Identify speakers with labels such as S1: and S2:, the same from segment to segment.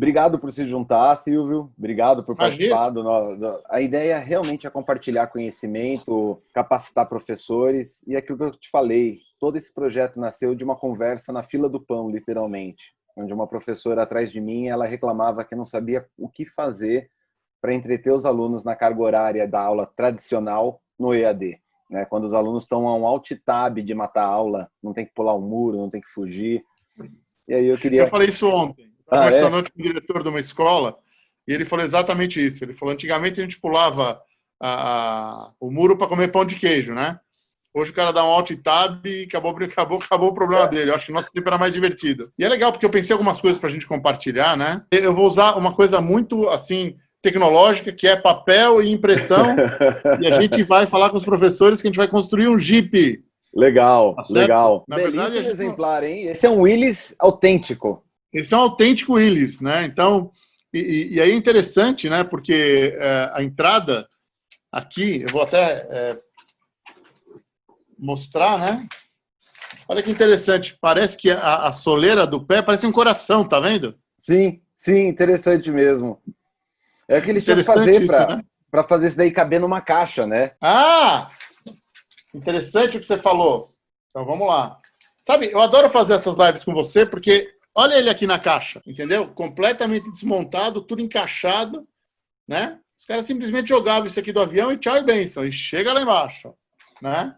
S1: Obrigado por se juntar, Silvio. Obrigado por
S2: Imagina.
S1: participar A ideia realmente é compartilhar conhecimento, capacitar professores. E aquilo que eu te falei, todo esse projeto nasceu de uma conversa na fila do pão, literalmente. Onde uma professora atrás de mim, ela reclamava que não sabia o que fazer para entreter os alunos na carga horária da aula tradicional no EAD. Né? Quando os alunos estão a um alt tab de matar a aula, não tem que pular um muro, não tem que fugir. E aí eu
S2: Eu
S1: queria...
S2: falei isso ontem. Estava
S1: Ah,
S2: conversando
S1: é?
S2: ontem com o diretor de uma escola e ele falou exatamente isso. Ele falou, antigamente a gente pulava o muro para comer pão de queijo, né? Hoje o cara dá um alt tab e acabou o problema dele. Eu acho que o nosso tempo era mais divertido. E é legal porque eu pensei algumas coisas para a gente compartilhar, né? Eu vou usar uma coisa muito, assim, tecnológica, que é papel e impressão, e a gente vai falar com os professores que a gente vai construir um Jeep,
S1: Legal,
S2: tá certo?
S1: legal.
S2: Na verdade, a
S1: Belíssimo
S2: gente não...
S1: exemplar, hein? Esse é um Willys autêntico.
S2: Esse é um autêntico Willys, né? Então, e aí é interessante, né? Porque a entrada aqui, eu vou até mostrar, né? Olha que interessante, parece que a soleira do pé parece um coração, tá vendo?
S1: Sim, sim, interessante mesmo. É o que eles tinham que
S2: Interessante
S1: fazer
S2: isso, né?
S1: para fazer isso daí caber numa caixa, né?
S2: Ah, interessante o que você falou. Então vamos lá. Sabe, eu adoro fazer essas lives com você porque olha ele aqui na caixa, entendeu? Completamente desmontado, tudo encaixado, né? Os caras simplesmente jogavam isso aqui do avião e tchau e benção, e chega lá embaixo, né?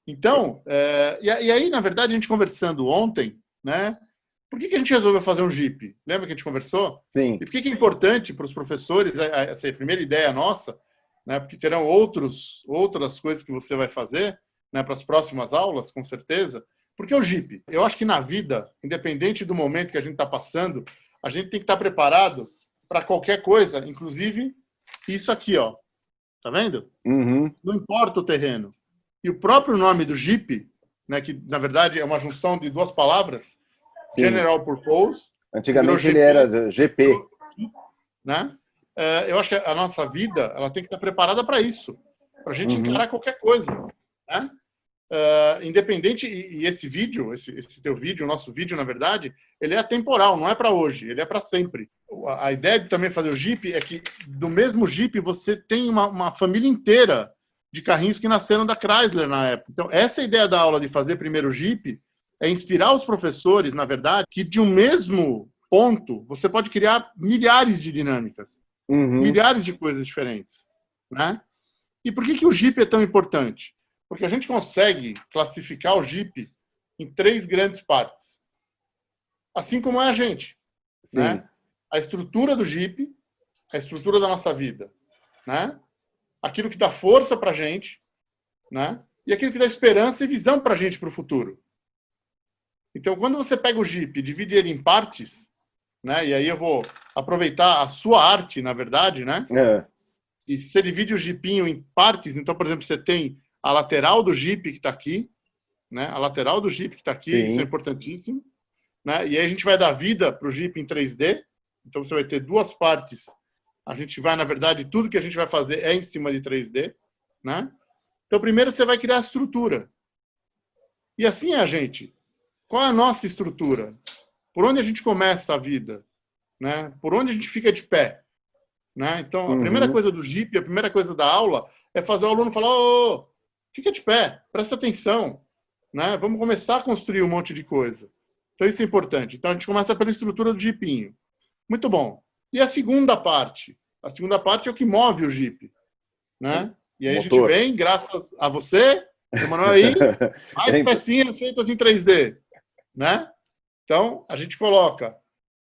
S2: Então, e aí, na verdade, a gente conversando ontem, né? Por que a gente resolveu fazer um Jeep? Lembra que a gente conversou?
S1: Sim.
S2: E por que é importante para os professores essa primeira ideia nossa, né? Porque terão outras coisas que você vai fazer, né? Para as próximas aulas, com certeza. Porque o Jeep, eu acho que na vida, independente do momento que a gente está passando, a gente tem que estar preparado para qualquer coisa, inclusive isso aqui, ó. Tá vendo?
S1: Uhum.
S2: Não importa o terreno. E o próprio nome do Jeep, né, que na verdade é uma junção de duas palavras,
S1: Sim.
S2: General Purpose, que virou
S1: Antigamente ele
S2: GP,
S1: era GP.
S2: né? Eu acho que a nossa vida ela tem que estar preparada para isso, para a gente
S1: Uhum.
S2: encarar qualquer coisa, né? Independente, e esse vídeo, esse teu vídeo, o nosso vídeo, na verdade, ele é atemporal, não é para hoje, ele é para sempre. A ideia de também fazer o Jeep é que do mesmo Jeep você tem uma família inteira de carrinhos que nasceram da Chrysler na época. Então, essa ideia da aula de fazer primeiro o Jeep é inspirar os professores, na verdade, que de um mesmo ponto você pode criar milhares de dinâmicas,
S1: Uhum.
S2: milhares de coisas diferentes, né? E por que o Jeep é tão importante? Porque a gente consegue classificar o Jeep em três grandes partes. Assim como é a gente,
S1: Sim.
S2: né? A estrutura do Jeep, a estrutura da nossa vida, né? Aquilo que dá força para a gente, né? E aquilo que dá esperança e visão para a gente para o futuro. Então, quando você pega o Jeep e divide ele em partes, né? E aí eu vou aproveitar a sua arte, na verdade, né?
S1: É.
S2: E você divide o Jeepinho em partes, então, por exemplo, você tem a lateral do Jeep que está aqui, né? A lateral do Jeep que está aqui, isso é
S1: Sim.
S2: importantíssimo, né? E aí a gente vai dar vida para o Jeep em 3D, então você vai ter duas partes. A gente vai, na verdade, tudo que a gente vai fazer é em cima de 3D, né? Então, primeiro você vai criar a estrutura. E assim é a gente. Qual é a nossa estrutura? Por onde a gente começa a vida? Né? Por onde a gente fica de pé? Né? Então, a primeira
S1: Uhum.
S2: coisa do Jeep, a primeira coisa da aula é fazer o aluno falar: ô, fica de pé, presta atenção. Né? Vamos começar a construir um monte de coisa. Então, isso é importante. Então, a gente começa pela estrutura do Jeepinho. Muito bom. E a segunda parte? A segunda parte é o que move o Jeep. Né? E aí a gente
S1: Motor.
S2: vem, graças a você, Emanuel, aí, mais pecinhas feitas em 3D. Né? Então, a gente coloca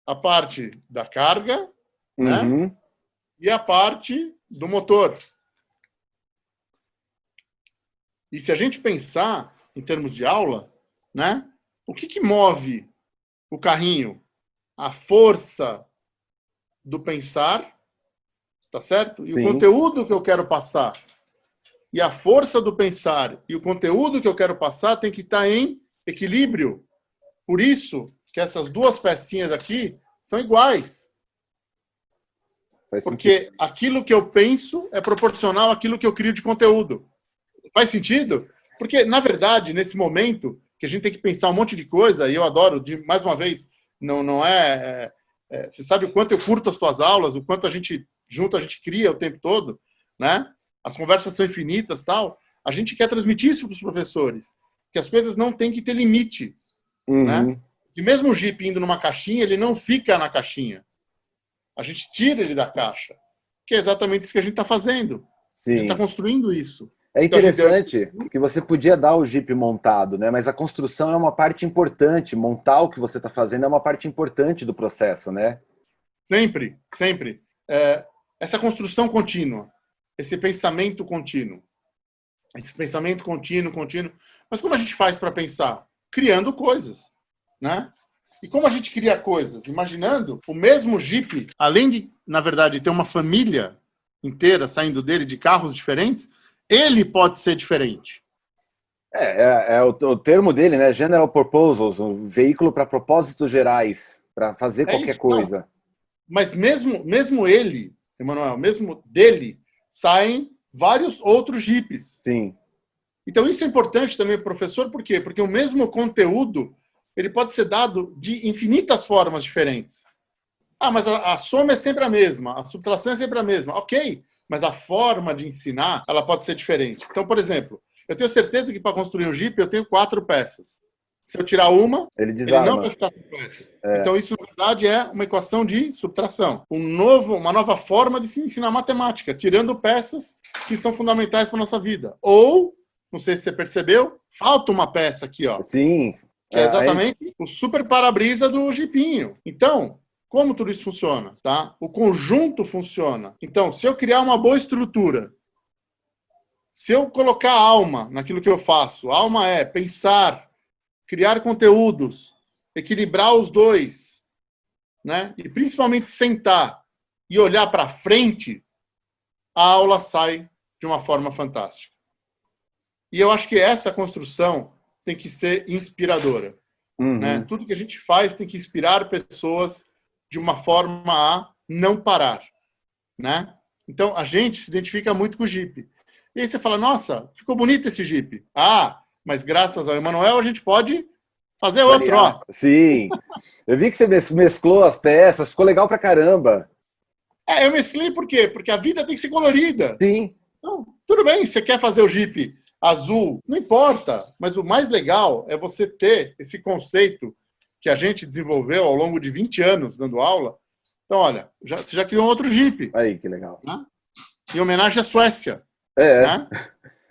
S2: a parte da carga, né?
S1: Uhum.
S2: E a parte do motor. E se a gente pensar em termos de aula, né? O que move o carrinho? A força do pensar, tá certo? E o
S1: Sim.
S2: conteúdo que eu quero passar. E a força do pensar e o conteúdo que eu quero passar tem que estar em equilíbrio. Por isso que essas duas pecinhas aqui são iguais.
S1: Faz sentido.
S2: Porque aquilo que eu penso é proporcional àquilo que eu crio de conteúdo. Faz sentido? Porque, na verdade, nesse momento que a gente tem que pensar um monte de coisa, e eu adoro, mais uma vez, não é Você sabe o quanto eu curto as tuas aulas, o quanto a gente cria o tempo todo, né? As conversas são infinitas, tal. A gente quer transmitir isso para os professores, que as coisas não têm que ter limite, né? E mesmo o Jeep indo numa caixinha, ele não fica na caixinha. A gente tira ele da caixa, que é exatamente isso que a gente está fazendo.
S1: Sim.
S2: A gente está construindo isso.
S1: É interessante que você podia dar o Jeep montado, né? Mas a construção é uma parte importante. Montar o que você está fazendo é uma parte importante do processo, né?
S2: Sempre, sempre. Essa construção contínua, esse pensamento contínuo. Esse pensamento contínuo. Mas como a gente faz para pensar? Criando coisas, né? E como a gente cria coisas? Imaginando o mesmo Jeep, além de, na verdade, ter uma família inteira saindo dele de carros diferentes, ele pode ser diferente.
S1: O termo dele, né? General Purposes, um veículo para propósitos gerais, para fazer qualquer coisa.
S2: Não. Mas mesmo ele, Emanuel, mesmo dele, saem vários outros Jeeps.
S1: Sim.
S2: Então isso é importante também para o professor, por quê? Porque o mesmo conteúdo ele pode ser dado de infinitas formas diferentes. Mas a soma é sempre a mesma, a subtração é sempre a mesma. Ok, mas a forma de ensinar ela pode ser diferente. Então, por exemplo, eu tenho certeza que para construir um Jeep eu tenho 4 peças. Se eu tirar uma, ele não vai ficar completo. Então, isso, na verdade, é uma equação de subtração. Uma nova forma de se ensinar matemática, tirando peças que são fundamentais para a nossa vida. Ou, não sei se você percebeu, falta uma peça aqui, ó.
S1: Sim.
S2: Que é exatamente o super para-brisa do Jeepinho. Então, como tudo isso funciona? Tá? O conjunto funciona. Então, se eu criar uma boa estrutura, se eu colocar alma naquilo que eu faço, alma é pensar, criar conteúdos, equilibrar os dois, né? E principalmente sentar e olhar para frente, a aula sai de uma forma fantástica. E eu acho que essa construção tem que ser inspiradora. Né? Tudo que a gente faz tem que inspirar pessoas de uma forma a não parar. Né? Então, a gente se identifica muito com o Jeep. E aí você fala, nossa, ficou bonito esse Jeep. Mas graças ao Emanuel a gente pode fazer outro. Ó.
S1: Sim. Eu vi que você mesclou as peças, ficou legal pra caramba.
S2: Eu mesclei por quê? Porque a vida tem que ser colorida.
S1: Sim.
S2: Então, tudo bem, você quer fazer o Jeep azul, não importa, mas o mais legal é você ter esse conceito que a gente desenvolveu ao longo de 20 anos dando aula. Então, olha, você já criou um outro Jeep.
S1: Aí, que legal.
S2: Né? Em homenagem à Suécia.
S1: É.
S2: Né?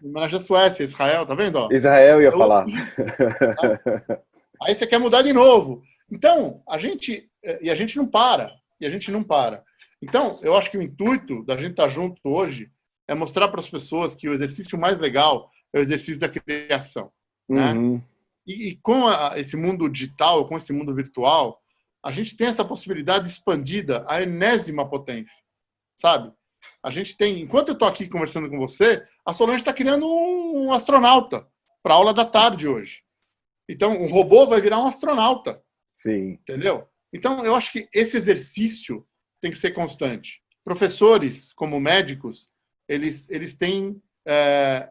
S2: Em homenagem à Suécia, Israel, tá vendo? Ó?
S1: Israel ia falar.
S2: Tá? Aí você quer mudar de novo. Então, a gente não para. Então, eu acho que o intuito da gente estar junto hoje é mostrar para as pessoas que o exercício mais legal é o exercício da criação. Né? E com esse mundo digital, com esse mundo virtual, a gente tem essa possibilidade expandida à enésima potência. Sabe? A gente tem, enquanto eu estou aqui conversando com você, a Solange está criando um astronauta para a aula da tarde hoje. Então, um robô vai virar um astronauta.
S1: Sim.
S2: Entendeu? Então, eu acho que esse exercício tem que ser constante. Professores, como médicos, eles têm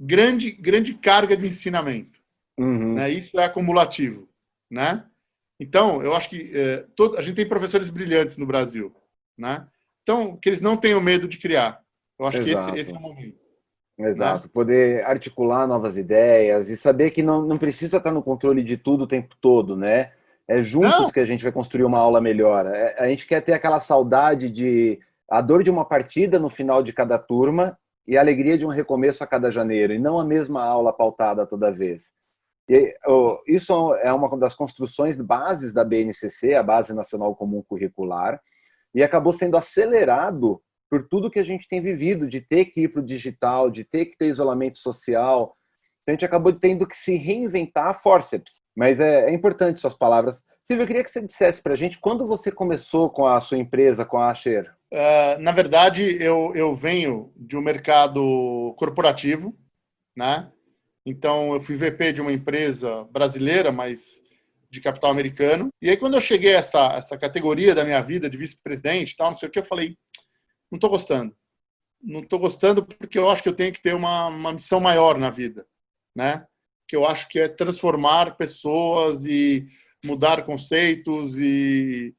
S2: grande carga de ensinamento. Né? Isso é acumulativo. Né? Então, eu acho que a gente tem professores brilhantes no Brasil. Né? Então, que eles não tenham medo de criar. Eu acho que esse é o momento.
S1: Exato. Né? Poder articular novas ideias e saber que não precisa estar no controle de tudo o tempo todo, né? É juntos que a gente vai construir uma aula melhor. A gente quer ter aquela saudade a dor de uma partida no final de cada turma e a alegria de um recomeço a cada janeiro, e não a mesma aula pautada toda vez. Isso é uma das construções bases da BNCC, a Base Nacional Comum Curricular, e acabou sendo acelerado por tudo que a gente tem vivido, de ter que ir para o digital, de ter que ter isolamento social. A gente acabou tendo que se reinventar a forceps. Mas é importante suas palavras. Silvio, eu queria que você dissesse para a gente quando você começou com a sua empresa, com a Asher.
S2: Na verdade, eu venho de um mercado corporativo, né? Então, eu fui VP de uma empresa brasileira, mas de capital americano. E aí, quando eu cheguei a essa categoria da minha vida de vice-presidente, tal, não sei o que, eu falei, não estou gostando. Não estou gostando porque eu acho que eu tenho que ter uma missão maior na vida, né? Que eu acho que é transformar pessoas e mudar conceitos. E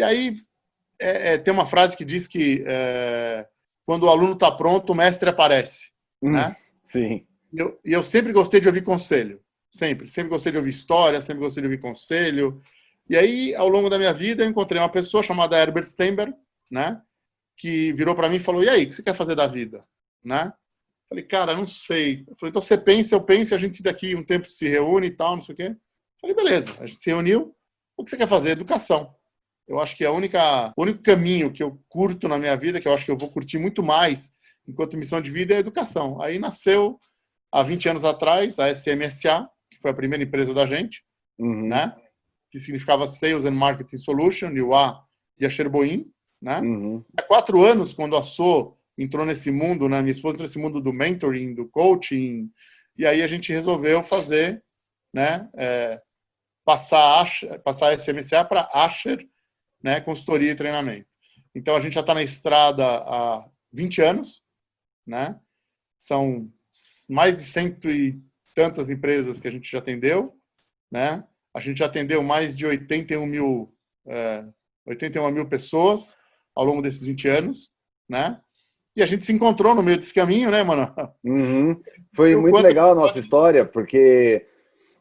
S2: aí tem uma frase que diz que quando o aluno está pronto, o mestre aparece. Né?
S1: Sim.
S2: E eu sempre gostei de ouvir conselho. Sempre gostei de ouvir história, sempre gostei de ouvir conselho. E aí, ao longo da minha vida, eu encontrei uma pessoa chamada Herbert Steinberg, né? Que virou para mim e falou: e aí, o que você quer fazer da vida? Né? Falei: cara, não sei. Eu falei: então você pensa, eu penso, e a gente daqui um tempo se reúne e tal, não sei o quê. Falei: beleza. A gente se reuniu. O que você quer fazer? Educação. Eu acho que o único caminho que eu curto na minha vida, que eu acho que eu vou curtir muito mais enquanto missão de vida, é a educação. Aí nasceu, há 20 anos atrás, a SMSA, que foi a primeira empresa da gente, né? Que significava Sales and Marketing Solution, e o A e a Sherboin, né? Há 4 anos, quando a So entrou nesse mundo, né? Minha esposa entrou nesse mundo do mentoring, do coaching, e aí a gente resolveu fazer, né? Passar a SMSA para Asher, né? Consultoria e treinamento. Então, a gente já está na estrada há 20 anos, né? São mais de 100 e tantas empresas que a gente já atendeu, né? A gente já atendeu mais de 81 mil pessoas ao longo desses 20 anos, né? E a gente se encontrou no meio desse caminho, né, mano?
S1: Foi muito legal a nossa história, porque,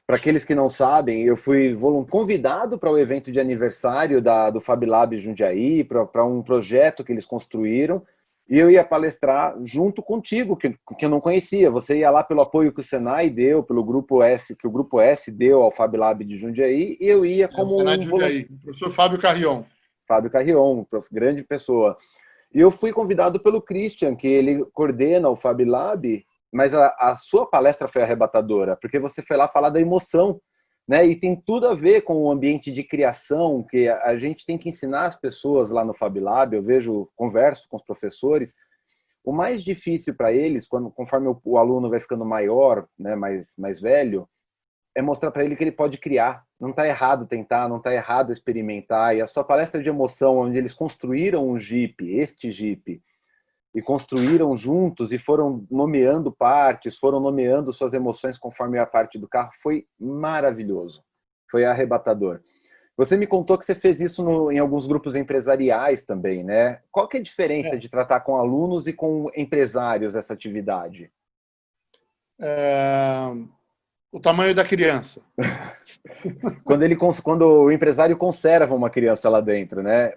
S1: para aqueles que não sabem, eu fui convidado para o evento de aniversário do Fab Lab Jundiaí, para um projeto que eles construíram, e eu ia palestrar junto contigo, que eu não conhecia. Você ia lá pelo apoio que o Senai deu, pelo Grupo S, que o Grupo S deu ao Fab Lab de Jundiaí, e eu ia como
S2: o Senai de Jundiaí, o professor Fábio Carrion.
S1: Fábio Carrion, grande pessoa. E eu fui convidado pelo Christian, que ele coordena o Fab Lab, mas a sua palestra foi arrebatadora, porque você foi lá falar da emoção, né? E tem tudo a ver com o ambiente de criação, que a gente tem que ensinar as pessoas lá no Fab Lab. Eu converso com os professores. O mais difícil para eles, conforme o aluno vai ficando maior, né, mais velho, é mostrar para ele que ele pode criar. Não está errado tentar, não está errado experimentar. E a sua palestra de emoção, onde eles construíram um Jeep, este Jeep, e construíram juntos e foram nomeando partes, foram nomeando suas emoções conforme a parte do carro, foi maravilhoso. Foi arrebatador. Você me contou que você fez isso em alguns grupos empresariais também, né? Qual que é a diferença de tratar com alunos e com empresários essa atividade?
S2: O tamanho da criança.
S1: Quando o empresário conserva uma criança lá dentro, né?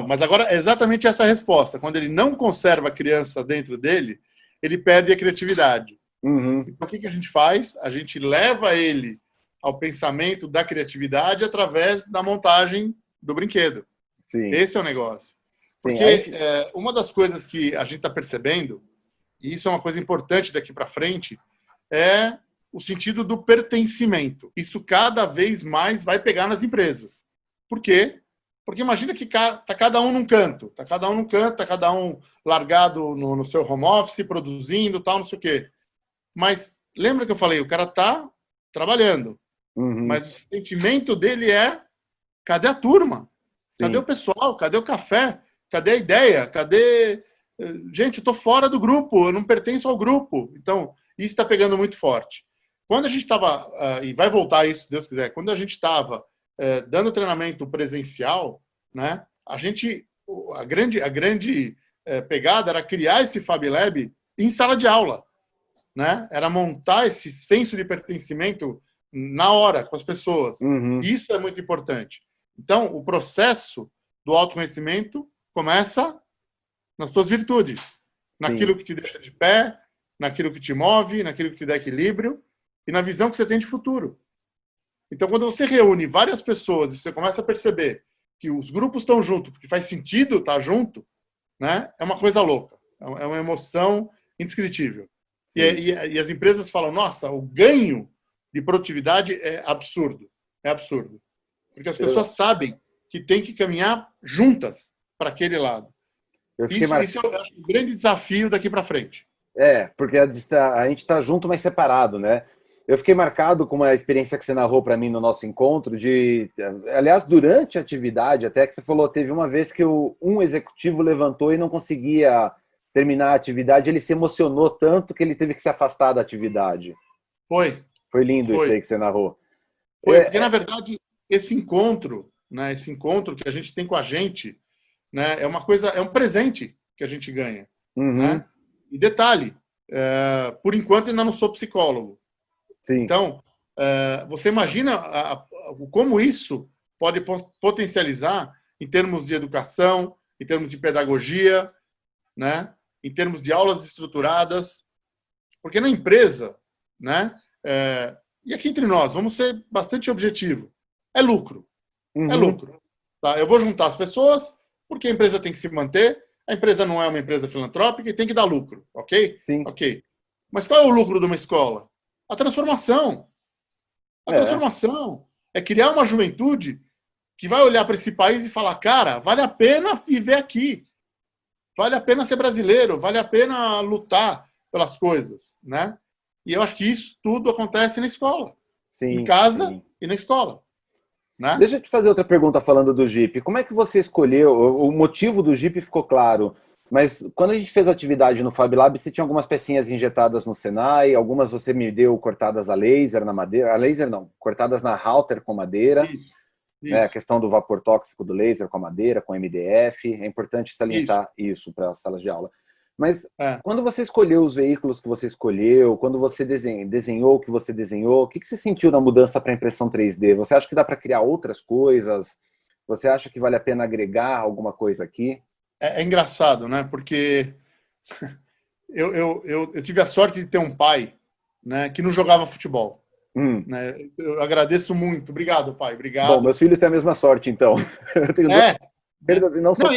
S2: Mas agora é exatamente essa a resposta. Quando ele não conserva a criança dentro dele, ele perde a criatividade. Então, o que a gente faz? A gente leva ele ao pensamento da criatividade através da montagem do brinquedo.
S1: Sim.
S2: Esse é o negócio. Porque uma das coisas que a gente está percebendo, e isso é uma coisa importante daqui para frente, é o sentido do pertencimento. Isso cada vez mais vai pegar nas empresas. Por quê? Porque imagina que está cada um num canto. Está cada um largado no seu home office, produzindo, tal, não sei o quê. Mas lembra que eu falei, o cara está trabalhando. Mas o sentimento dele é: cadê a turma?
S1: Sim.
S2: Cadê o pessoal? Cadê o café? Cadê a ideia? Cadê... Gente, eu estou fora do grupo, eu não pertenço ao grupo. Então, isso está pegando muito forte. Quando a gente estava, e vai voltar isso, se Deus quiser, quando a gente estava dando treinamento presencial, né, a grande pegada era criar esse Fab Lab em sala de aula, né? Era montar esse senso de pertencimento na hora, com as pessoas. Isso é muito importante. Então, o processo do autoconhecimento começa nas tuas virtudes, naquilo que te deixa de pé, naquilo que te move, naquilo que te dá equilíbrio e na visão que você tem de futuro. Então, quando você reúne várias pessoas e você começa a perceber que os grupos estão juntos, porque faz sentido estar junto, né? É uma coisa louca. É uma emoção indescritível. E as empresas falam: nossa, o ganho de produtividade é absurdo. É absurdo. Porque as pessoas sabem que tem que caminhar juntas para aquele lado. Isso eu acho um grande desafio daqui para frente.
S1: Porque a gente está junto, mas separado, né? Eu fiquei marcado com uma experiência que você narrou para mim no nosso encontro, aliás, durante a atividade, até que você falou, teve uma vez que um executivo levantou e não conseguia terminar a atividade, ele se emocionou tanto que ele teve que se afastar da atividade.
S2: Foi
S1: lindo isso aí que você narrou.
S2: Porque, na verdade, esse encontro, né? Esse encontro que a gente tem com a gente, né? É uma coisa, é um presente que a gente ganha, né? E detalhe, por enquanto ainda não sou psicólogo.
S1: Sim.
S2: Então, você imagina como isso pode potencializar em termos de educação, em termos de pedagogia, né? Em termos de aulas estruturadas, porque na empresa, né? E aqui entre nós, vamos ser bastante objetivo, é lucro, é lucro. Tá? Eu vou juntar as pessoas, porque a empresa tem que se manter, a empresa não é uma empresa filantrópica e tem que dar lucro, ok?
S1: Sim.
S2: Ok. Mas qual é o lucro de uma escola? A transformação. A transformação é criar uma juventude que vai olhar para esse país e falar, cara, vale a pena viver aqui, vale a pena ser brasileiro, vale a pena lutar pelas coisas, né? E eu acho que isso tudo acontece na escola, em casa e na escola, né?
S1: Deixa eu te fazer outra pergunta falando do Jeep. Como é que você escolheu? O motivo do Jeep ficou claro, mas quando a gente fez a atividade no Fab Lab, você tinha algumas pecinhas injetadas no Senai, algumas você me deu cortadas a laser na madeira, a laser não, cortadas na halter com madeira.
S2: Isso.
S1: Né, a questão do vapor tóxico do laser com a madeira, com MDF, é importante salientar isso para as salas de aula. Mas quando você escolheu os veículos que você escolheu, quando você desenhou o que você desenhou, o que você sentiu na mudança para a impressão 3D? Você acha que dá para criar outras coisas? Você acha que vale a pena agregar alguma coisa aqui?
S2: É engraçado, né? Porque eu tive a sorte de ter um pai, né, que não jogava futebol. Né? Eu agradeço muito. Obrigado, pai. Obrigado.
S1: Bom, meus filhos têm a mesma sorte, então. Eu tenho perdas e não sou.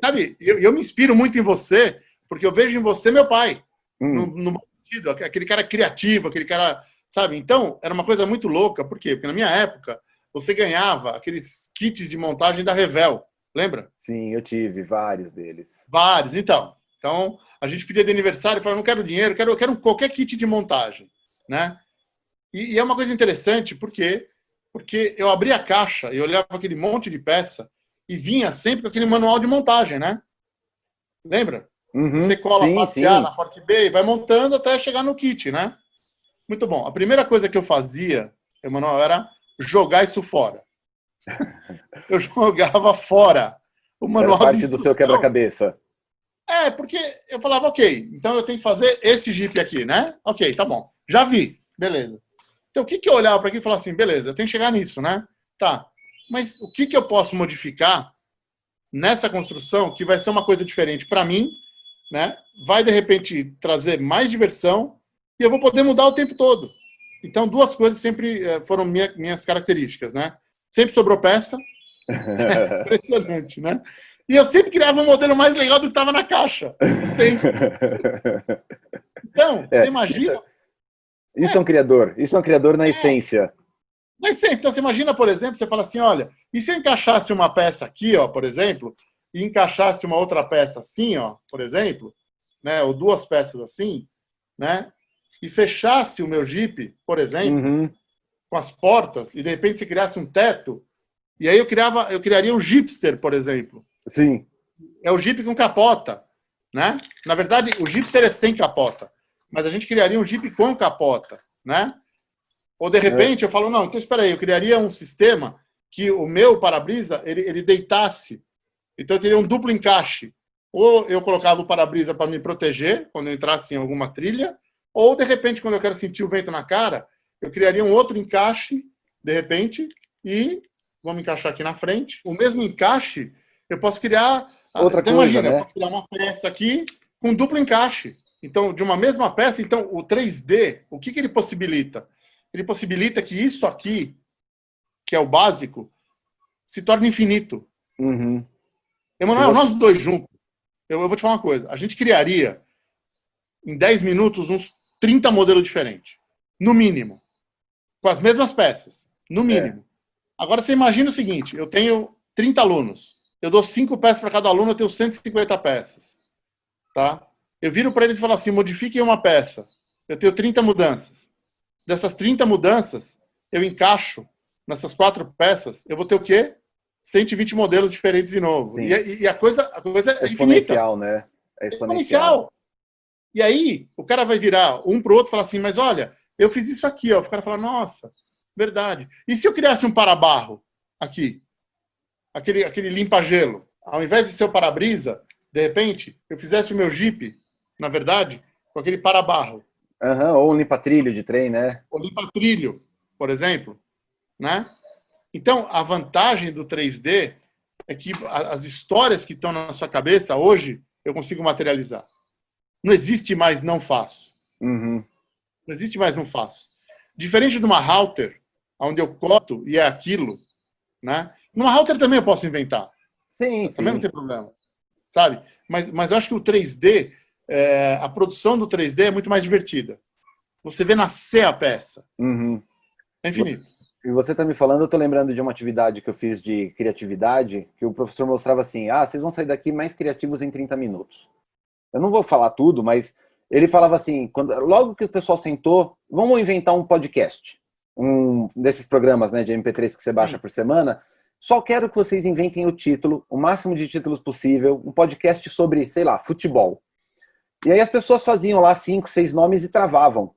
S2: Sabe, eu me inspiro muito em você, porque eu vejo em você meu pai. No bom sentido, aquele cara criativo, aquele cara. Sabe? Então, era uma coisa muito louca. Por quê? Porque na minha época, você ganhava aqueles kits de montagem da Revel. Lembra?
S1: Sim, eu tive vários deles.
S2: Vários, então. Então, a gente pedia de aniversário e falava, não quero dinheiro, quero qualquer kit de montagem. Né? E é uma coisa interessante, porque eu abria a caixa e olhava aquele monte de peça e vinha sempre com aquele manual de montagem, né? Lembra? Você cola a parte A na parte B e vai montando até chegar no kit, né? Muito bom. A primeira coisa que eu fazia, Emanuel, era jogar isso fora. Eu jogava fora o manual de instrução.
S1: Era parte do seu quebra-cabeça.
S2: Porque eu falava, ok, então eu tenho que fazer esse Jeep aqui, né? Ok, tá bom. Já vi. Beleza. Então, o que eu olhava para aqui e falava assim, beleza, eu tenho que chegar nisso, né? Tá, mas o que eu posso modificar nessa construção que vai ser uma coisa diferente para mim, né? Vai, de repente, trazer mais diversão e eu vou poder mudar o tempo todo. Então, duas coisas sempre foram minhas características, né? Sempre sobrou peça. Impressionante, né? E eu sempre criava um modelo mais legal do que estava na caixa. Sempre. Então, você imagina...
S1: Isso é um criador na essência.
S2: Na essência. Então, você imagina, por exemplo, você fala assim, olha, e se eu encaixasse uma peça aqui, ó, por exemplo, e encaixasse uma outra peça assim, ó, por exemplo, né, ou duas peças assim, né, e fechasse o meu Jeep, por exemplo, com as portas, e de repente você criasse um teto, e aí eu criaria um Jeepster, por exemplo.
S1: Sim.
S2: É o Jeep com capota, né? Na verdade, o Jeepster é sem capota. Mas a gente criaria um Jeep com capota, né? Ou, de repente, eu falo, não, então espera aí, eu criaria um sistema que o meu para-brisa, ele deitasse. Então, eu teria um duplo encaixe. Ou eu colocava o para-brisa para me proteger, quando eu entrasse em alguma trilha, ou, de repente, quando eu quero sentir o vento na cara, eu criaria um outro encaixe, de repente, e vamos encaixar aqui na frente. O mesmo encaixe, eu posso criar...
S1: Outra
S2: então,
S1: coisa,
S2: imagina,
S1: né?
S2: eu posso criar uma peça aqui com duplo encaixe. Então, de uma mesma peça, então, o 3D, o que ele possibilita? Ele possibilita que isso aqui, que é o básico, se torne infinito. Emanuel, nós dois juntos, eu vou te falar uma coisa, a gente criaria, em 10 minutos, uns 30 modelos diferentes. No mínimo. Com as mesmas peças. No mínimo. Agora, você imagina o seguinte, eu tenho 30 alunos, eu dou 5 peças para cada aluno, eu tenho 150 peças. Tá? Eu viro para eles e falo assim, modifiquem uma peça. Eu tenho 30 mudanças. Dessas 30 mudanças, eu encaixo nessas 4 peças, eu vou ter o quê? 120 modelos diferentes de novo. E a coisa é
S1: exponencial,
S2: infinita.
S1: Né? É
S2: exponencial. E aí, o cara vai virar um pro outro e falar assim, mas olha, eu fiz isso aqui. Ó. O cara fala, nossa, verdade. E se eu criasse um para-barro aqui? aquele limpa-gelo. Ao invés de ser o para-brisa, de repente, eu fizesse o meu Jeep, na verdade, com aquele para-barro.
S1: Uhum, ou um limpa-trilho de trem, né?
S2: Ou limpa-trilho, por exemplo. Né? Então, a vantagem do 3D é que as histórias que estão na sua cabeça, hoje, eu consigo materializar. Não existe mais não faço.
S1: Uhum.
S2: Não existe mais não faço. Diferente de uma router, onde eu coto e é aquilo, né? Numa router também eu posso inventar.
S1: Sim,
S2: Também não
S1: sim.
S2: tem problema. Sabe? Mas eu acho que o 3D, a produção do 3D é muito mais divertida. Você vê nascer a peça.
S1: Uhum.
S2: É infinito.
S1: E você tá me falando, eu tô lembrando de uma atividade que eu fiz de criatividade, que o professor mostrava assim, vocês vão sair daqui mais criativos em 30 minutos. Eu não vou falar tudo, mas ele falava assim, logo que o pessoal sentou, vamos inventar um podcast. Um desses programas, né, de MP3 que você baixa por semana. Só quero que vocês inventem o título, o máximo de títulos possível, um podcast sobre, sei lá, futebol. E aí as pessoas faziam lá 5, 6 nomes e travavam.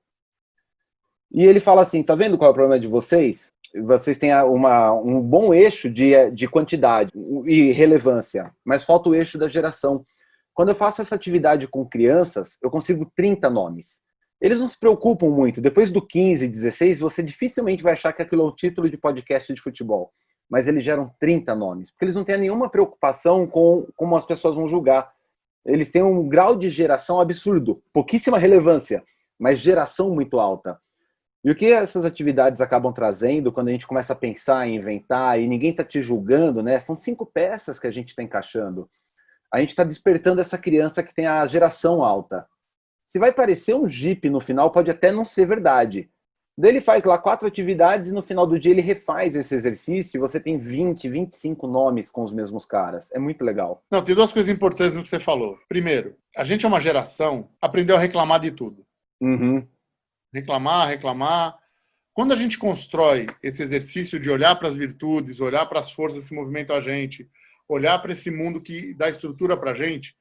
S1: E ele fala assim, tá vendo qual é o problema de vocês? Vocês têm um bom eixo de quantidade e relevância, mas falta o eixo da geração. Quando eu faço essa atividade com crianças, eu consigo 30 nomes. Eles não se preocupam muito. Depois do 15, 16, você dificilmente vai achar que aquilo é o título de podcast de futebol. Mas eles geram 30 nomes. Porque eles não têm nenhuma preocupação com como as pessoas vão julgar. Eles têm um grau de geração absurdo. Pouquíssima relevância, mas geração muito alta. E o que essas atividades acabam trazendo quando a gente começa a pensar em inventar e ninguém está te julgando, né? São 5 peças que a gente está encaixando. A gente está despertando essa criança que tem a geração alta. Se vai parecer um Jeep no final, pode até não ser verdade. Daí ele faz lá 4 atividades e no final do dia ele refaz esse exercício e você tem 20, 25 nomes com os mesmos caras. É muito legal.
S2: Não, tem 2 coisas importantes no que você falou. Primeiro, a gente é uma geração que aprendeu a reclamar de tudo.
S1: Uhum.
S2: Reclamar. Quando a gente constrói esse exercício de olhar para as virtudes, olhar para as forças que movimentam a gente, olhar para esse mundo que dá estrutura para a gente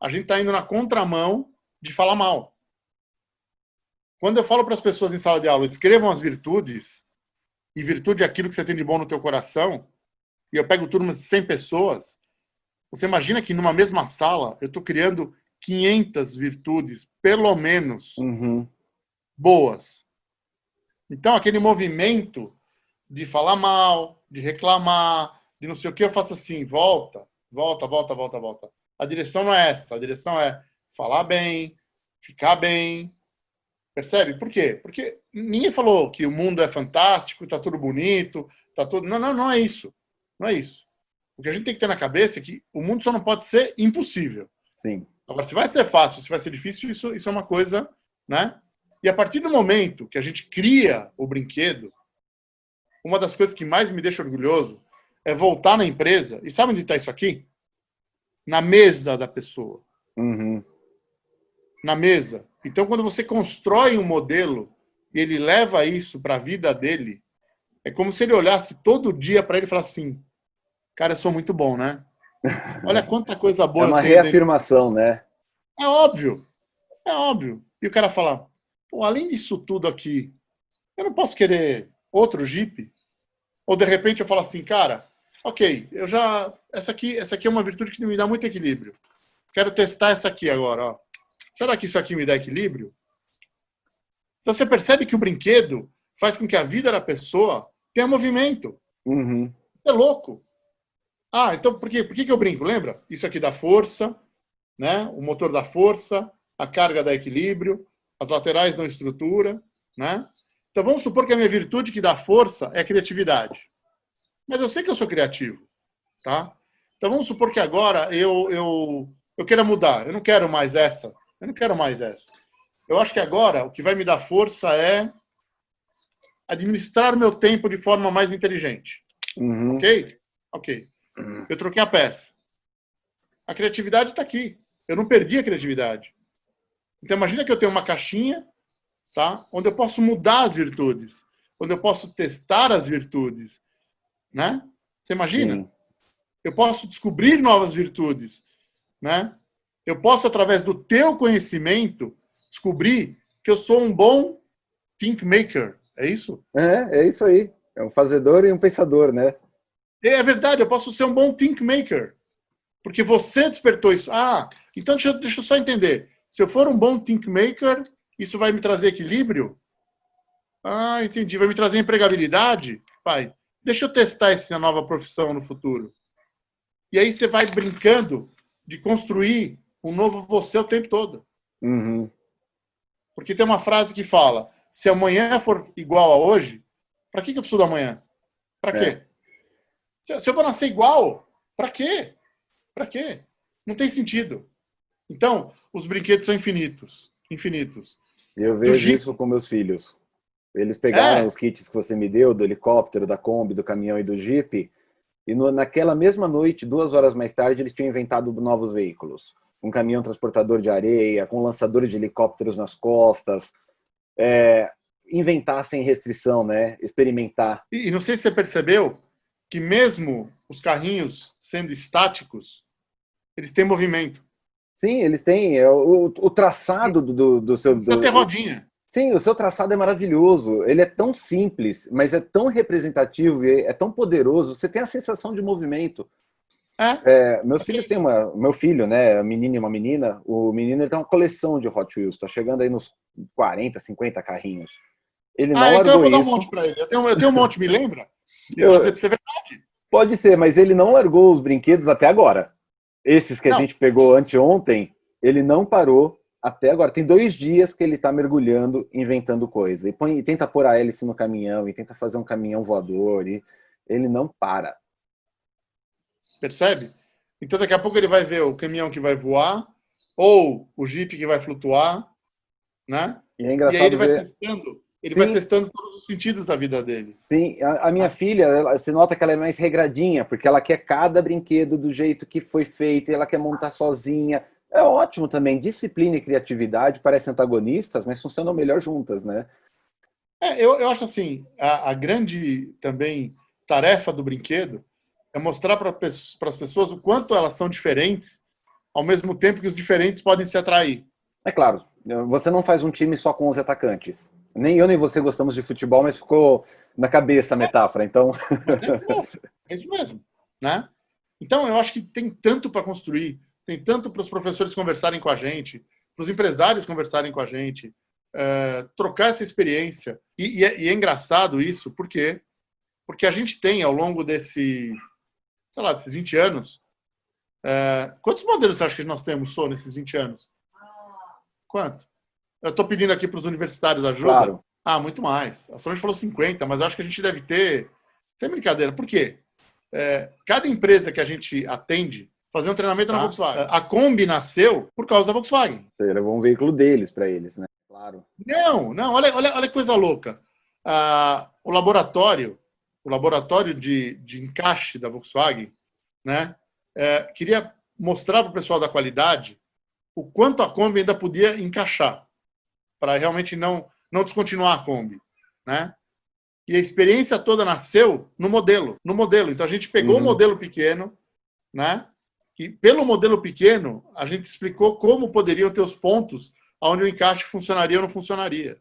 S2: está indo na contramão de falar mal. Quando eu falo para as pessoas em sala de aula, escrevam as virtudes, e virtude é aquilo que você tem de bom no teu coração, e eu pego turmas de 100 pessoas, você imagina que numa mesma sala eu estou criando 500 virtudes, pelo menos, boas. Então, aquele movimento de falar mal, de reclamar, de não sei o que, eu faço assim, volta. A direção não é essa, a direção é falar bem, ficar bem. Percebe? Por quê? Porque ninguém falou que o mundo é fantástico, tá tudo bonito, tá tudo... Não é isso. Não é isso. O que a gente tem que ter na cabeça é que o mundo só não pode ser impossível.
S1: Sim.
S2: Agora, se vai ser fácil, se vai ser difícil, isso é uma coisa, né? E a partir do momento que a gente cria o brinquedo, uma das coisas que mais me deixa orgulhoso é voltar na empresa. E sabe onde está isso aqui? Na mesa da pessoa.
S1: Uhum.
S2: Na mesa. Então, quando você constrói um modelo e ele leva isso para a vida dele, é como se ele olhasse todo dia para ele e falasse assim, cara, eu sou muito bom, né? Olha quanta coisa boa
S1: É uma
S2: eu tenho
S1: reafirmação, né?
S2: É óbvio. É óbvio. E o cara fala, pô, além disso tudo aqui, eu não posso querer outro Jeep? Ou de repente eu falo assim, cara, ok, essa aqui é uma virtude que me dá muito equilíbrio. Quero testar essa aqui agora, ó. Será que isso aqui me dá equilíbrio? Então você percebe que o brinquedo faz com que a vida da pessoa tenha movimento.
S1: Uhum.
S2: É louco. Então por que eu brinco? Lembra? Isso aqui dá força, né? O motor dá força, a carga dá equilíbrio, as laterais dão estrutura, né? Então vamos supor que a minha virtude que dá força é a criatividade. Mas eu sei que eu sou criativo, tá? Então vamos supor que agora eu queira mudar. Eu não quero mais essa. Eu acho que agora o que vai me dar força é administrar meu tempo de forma mais inteligente.
S1: Uhum.
S2: Ok? Ok. Eu troquei a peça. A criatividade está aqui. Eu não perdi a criatividade. Então imagina que eu tenho uma caixinha, tá? Onde eu posso mudar as virtudes, onde eu posso testar as virtudes, né? Você imagina?
S1: Sim.
S2: Eu posso descobrir novas virtudes, né? Eu posso, através do teu conhecimento, descobrir que eu sou um bom think maker. É isso?
S1: É isso aí. É um fazedor e um pensador, né?
S2: É verdade, eu posso ser um bom think maker. Porque você despertou isso. Então deixa eu só entender. Se eu for um bom think maker, isso vai me trazer equilíbrio? Entendi. Vai me trazer empregabilidade? Pai, deixa eu testar essa nova profissão no futuro. E aí você vai brincando de construir um novo você o tempo todo.
S1: Uhum.
S2: Porque tem uma frase que fala, se amanhã for igual a hoje, para que eu preciso do amanhã? Para quê? Se eu vou nascer igual, para quê? Para quê? Não tem sentido. Então, os brinquedos são infinitos. Infinitos.
S1: Eu
S2: Do
S1: vejo isso
S2: Jeep.
S1: com meus filhos. Eles pegaram os kits que você me deu, do helicóptero, da Kombi, do caminhão e do Jeep, e naquela mesma noite, 2 horas mais tarde, eles tinham inventado novos veículos. Um caminhão transportador de areia, com lançadores de helicópteros nas costas. Inventar sem restrição, né? Experimentar.
S2: E não sei se você percebeu que mesmo os carrinhos sendo estáticos, eles têm movimento.
S1: Sim, eles têm. O traçado do seu.
S2: Precisa ter rodinha.
S1: Sim, o seu traçado é maravilhoso. Ele é tão simples, mas é tão representativo e é tão poderoso. Você tem a sensação de movimento. Meus filhos têm meu filho, né, a menina e uma menina. O menino ele tem uma coleção de Hot Wheels. Está chegando aí nos 40, 50 carrinhos. Ele não
S2: Então eu
S1: largou
S2: vou dar um
S1: isso.
S2: monte para ele. Eu tenho um monte, me lembra? E trazer para você verdade.
S1: Pode ser, mas ele não largou os brinquedos até agora. Esses que a gente pegou anteontem, ele não parou até agora. Tem 2 dias que ele está mergulhando, inventando coisa. E tenta pôr a hélice no caminhão, e tenta fazer um caminhão voador, e ele não para.
S2: Percebe? Então daqui a pouco ele vai ver o caminhão que vai voar, ou o Jeep que vai flutuar, né?
S1: E é engraçado
S2: aí ele vai
S1: ver...
S2: testando. Ele vai testando todos os sentidos da vida dele.
S1: Sim, a minha filha, você nota que ela é mais regradinha, porque ela quer cada brinquedo do jeito que foi feito, e ela quer montar sozinha. É ótimo também. Disciplina e criatividade parecem antagonistas, mas funcionam melhor juntas, né?
S2: Eu acho assim, a grande também tarefa do brinquedo é mostrar para as pessoas o quanto elas são diferentes, ao mesmo tempo que os diferentes podem se atrair.
S1: É claro, você não faz um time só com 11 atacantes. Nem eu nem você gostamos de futebol, mas ficou na cabeça a metáfora, então...
S2: É isso mesmo, né? Então, eu acho que tem tanto para construir, tem tanto para os professores conversarem com a gente, para os empresários conversarem com a gente, trocar essa experiência. E é engraçado isso, por quê? Porque a gente tem, ao longo desses 20 anos, quantos modelos você acha que nós temos, Sô, nesses 20 anos? Quanto? Eu estou pedindo aqui para os universitários ajuda.
S1: Claro.
S2: Muito mais. A Solange falou 50, mas eu acho que a gente deve ter... Sem brincadeira. Por quê? Cada empresa que a gente atende, fazer um treinamento na Volkswagen. A Kombi nasceu por causa da Volkswagen.
S1: Você levou um veículo deles para eles, né? Claro.
S2: Não. Olha que coisa louca. O laboratório de encaixe da Volkswagen, né, queria mostrar para o pessoal da qualidade o quanto a Kombi ainda podia encaixar, para realmente não descontinuar a Kombi, né? E a experiência toda nasceu no modelo. Então a gente pegou o modelo pequeno, né? E pelo modelo pequeno a gente explicou como poderiam ter os pontos onde o encaixe funcionaria ou não funcionaria.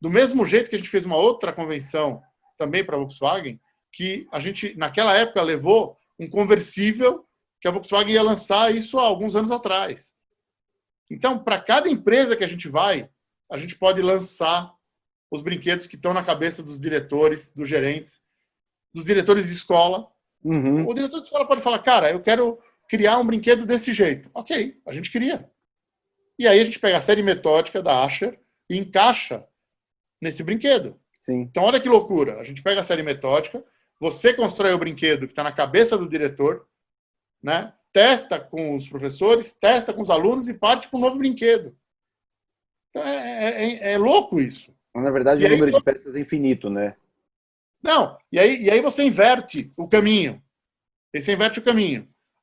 S2: Do mesmo jeito que a gente fez uma outra convenção também para a Volkswagen, que a gente naquela época levou um conversível que a Volkswagen ia lançar isso há alguns anos atrás. Então, para cada empresa que a gente vai, a gente pode lançar os brinquedos que estão na cabeça dos diretores, dos gerentes, dos diretores de escola. O diretor de escola pode falar, cara, eu quero criar um brinquedo desse jeito. Ok, a gente cria. E aí a gente pega a série metódica da Asher e encaixa nesse brinquedo.
S1: Sim.
S2: Então, olha que loucura. A gente pega a série metódica, você constrói o brinquedo que está na cabeça do diretor, né? Testa com os professores, testa com os alunos e parte para um novo brinquedo. Então, é louco isso.
S1: Na verdade, o número de peças é infinito, né?
S2: Não, e aí você inverte o caminho.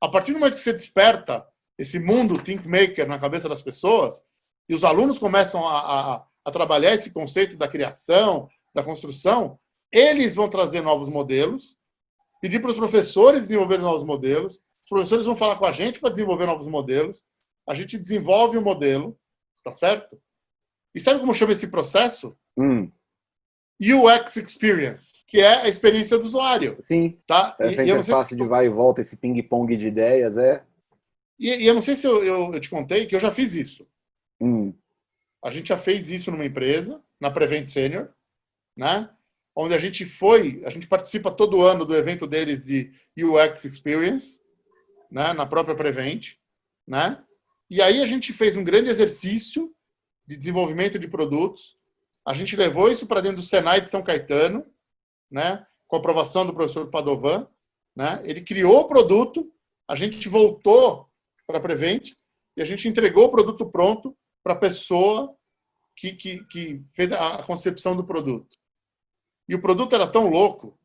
S2: A partir do momento que você desperta esse mundo think maker na cabeça das pessoas, e os alunos começam a trabalhar esse conceito da criação, da construção, eles vão trazer novos modelos, pedir para os professores desenvolverem novos modelos, os professores vão falar com a gente para desenvolver novos modelos, a gente desenvolve o modelo, tá certo? E sabe como chama esse processo? UX Experience, que é a experiência do usuário.
S1: Sim,
S2: Tá?
S1: essa interface de vai e volta, esse ping-pong de ideias,
S2: E eu não sei se eu te contei que eu já fiz isso.
S1: Hum.
S2: A gente já fez isso numa empresa, na Prevent Senior, né? Onde a gente participa todo ano do evento deles de UX Experience, né? Na própria Prevent, né? E aí a gente fez um grande exercício de desenvolvimento de produtos. A gente levou isso para dentro do Senai de São Caetano, né? Com a aprovação do professor Padovan, né? Ele criou o produto, a gente voltou para a Prevent e a gente entregou o produto pronto para a pessoa que fez a concepção do produto. E o produto era tão louco,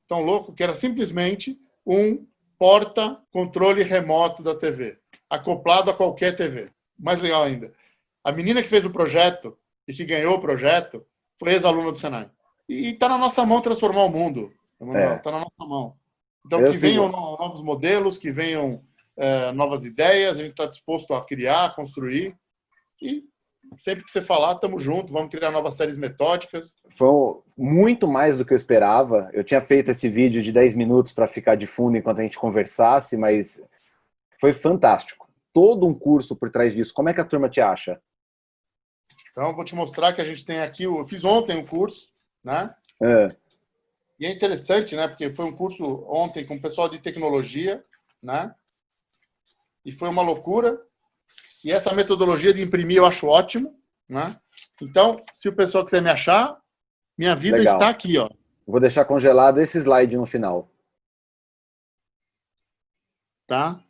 S2: que era simplesmente um porta-controle remoto da TV, acoplado a qualquer TV. Mais legal ainda, a menina que fez o projeto e que ganhou o projeto foi ex-aluna do Senai. E está na nossa mão transformar o mundo, Emanuel, está na nossa mão. Então, que venham novos modelos, que venham novas ideias, a gente está disposto a criar, a construir, e sempre que você falar, estamos juntos, vamos criar novas séries metódicas.
S1: Foi muito mais do que eu esperava. Eu tinha feito esse vídeo de 10 minutos para ficar de fundo enquanto a gente conversasse, mas foi fantástico. Todo um curso por trás disso. Como é que a turma te acha?
S2: Então, vou te mostrar que a gente tem aqui, eu fiz ontem o curso, né? E é interessante, né? Porque foi um curso ontem com o pessoal de tecnologia, né? E foi uma loucura. E essa metodologia de imprimir eu acho ótimo, né? Então, se o pessoal quiser me achar, minha vida
S1: Legal.
S2: está aqui, ó.
S1: Vou deixar congelado esse slide no final.
S2: Tá?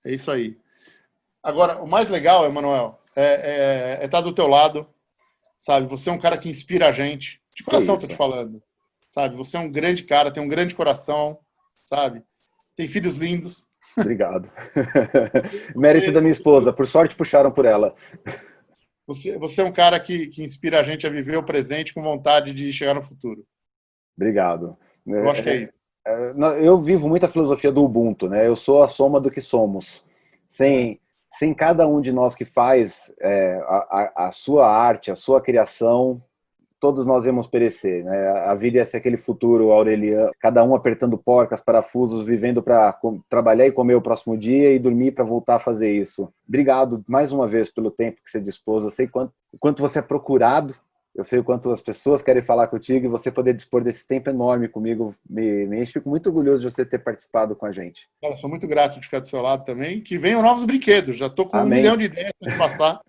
S2: É isso aí. Agora, o mais legal, Emanuel, é estar do teu lado, sabe? Você é um cara que inspira a gente. De coração, tô te falando. Sabe? Você é um grande cara, tem um grande coração, sabe? Tem filhos lindos.
S1: Obrigado. Mérito da minha esposa. Por sorte, puxaram por ela.
S2: Você é um cara que inspira a gente a viver o presente com vontade de chegar no futuro.
S1: Obrigado.
S2: Eu acho que é isso.
S1: Eu vivo muito a filosofia do Ubuntu, né? Eu sou a soma do que somos. Sem cada um de nós que faz a sua arte, a sua criação, todos nós íamos perecer, né? A vida ia ser aquele futuro aureliano, cada um apertando porcas, parafusos, vivendo para trabalhar e comer o próximo dia e dormir para voltar a fazer isso. Obrigado mais uma vez pelo tempo que você dispôs. Eu sei quanto você é procurado, eu sei o quanto as pessoas querem falar contigo e você poder dispor desse tempo enorme comigo me enche. Fico muito orgulhoso de você ter participado com a gente.
S2: Cara, sou muito grato de ficar do seu lado também. Que venham novos brinquedos. Já estou com 1 milhão de ideias para te passar.